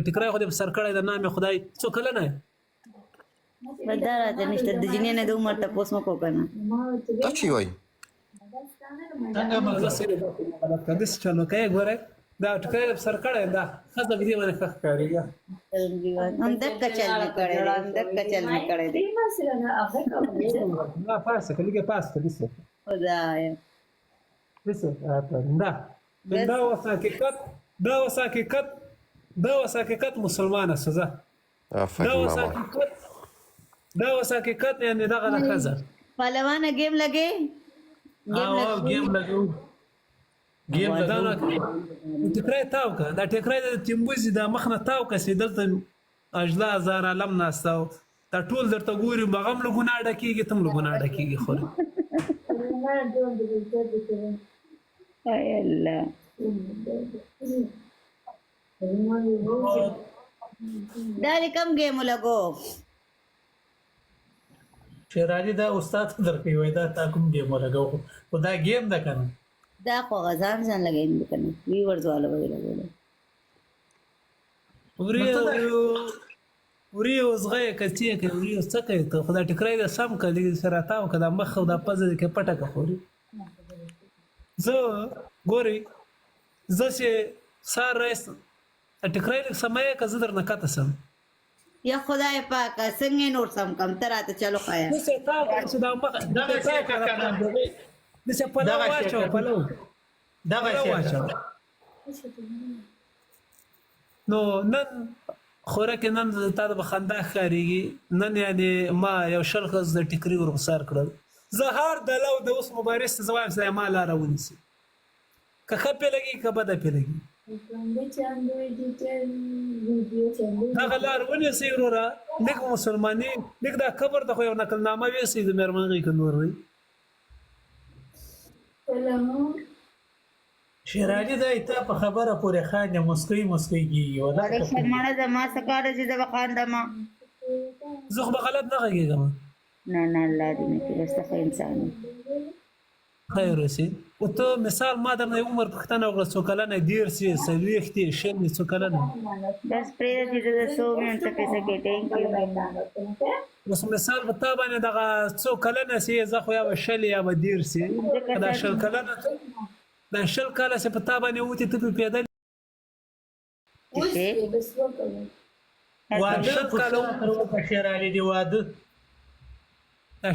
ټکرای خو دې په سر کړی د نام خدای څو کلنه یې بدا راته نشته د جنې نه د عمر تپوس مکو کنه دا چی وای څنګه غلط کړ دې چلو کوي ګوره دا ټکرای په سر کړی دا خزه دې باندې ښه ښکارېږي هم دک چل نه کړي هم دک چل نه کړي نه پاسه کلیګه پاسه دې خدایا Listen, دا وس حقیقت مسلمانه سزا دا وس حقیقت یعنی دغه د ښځه پهلوانه گیم لګې گیم لګو ټکرای تاو که دا ټکرای د تیمبوزي د مخ نه تاو که سي دلته اجلا هزار عالم ناسته او دا ټول درته ګوري هغه هم له ګناه ډکېږي ته هم له ګناه ډکېږي خو ay Allah دالي کم گیم لګو شیرازي دا استاد درکوي وای دا تا کوم گیم لګو خو دا گیم ده کنه دا خو غزان ځان لګین کنه وی ورځواله وی لګول وري وزغه کتي کې وري څکه ته خدای ټکرای د سم کړي سره تاو کړه مخ دا پزه کې پټه کړوري زه ګوري زه چې سار رئیس ټکرای سمای که زه درنه کاته سم یا خدای پاک څنګه نور سم کم تراته چلو خیا نو څه تا چې دا مخ دا څه کنه د څه په لور واچو په لور دا واچو نو نن خوراک نن تا د بخنده خاريږي نن یعنی ما یو شلخص د ټکری ورغسار کړل زهار د لو د اوس مبارز زوایم سره ما لا راونسی که خپه لګي که بده په لګي هغه لار ونی سیرورا لیک مسلمانې لیک دا خبر د خو یو نقل نامه وی سي د مرمنغي ک نور وي شیرازي دا ایته په خبره پورې خانه مسکی کیږي ولا شرمانه د ما سکاره چې د بخاندما زه خو غلط نه غږیږم نه الله دې نه کې واستخ انسان خیر وسی او ته مثال ما د عمر پښتنه وګړه څو کلنه دیر سي سلويختي شین څو کلنه بس پرې دې د 100 منټه پیسې کې ټینک یو اوس مثال په تا باندې دغه څو کلنه سي زه خو یا شل یا دیر سي دا شل کلنه دا شل کاله سي په تا باندې وتی ته پیدا واده کالو شر علي دی واده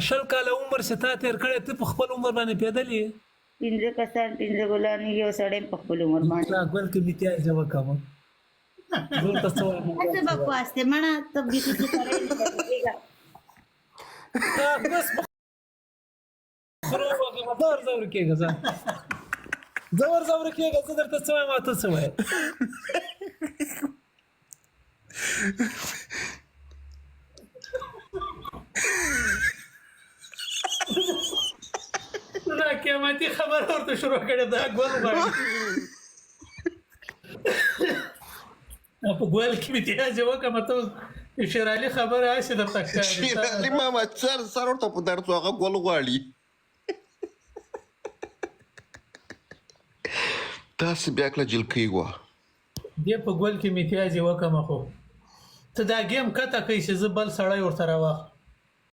شل کاله عمر ستا تیر کړه ته په خپل عمر باندې پیدلې پینځه کسان پینځه ګلانی یو سړی په خپل عمر باندې اول کې میته جواب کوم زه تاسو څه بکواس ته مړه ته به څه کوي بس خرو وګه مدار زور کېږي زور کېږي زه درته څه ما ته څه وای دا قیامتي خبر ورته شروع کړه دا ګول غواړي په ګول کې میته جواب کوم ته شیرالي خبره هسه د تک شیرالي ماما سر ورته په درته هغه ګول غواړي تاسو بیا کله جلکی و دی په ګول کې میته جواب کوم خو ته دا گیم کته کوي چې زبل سړی ورته راوخ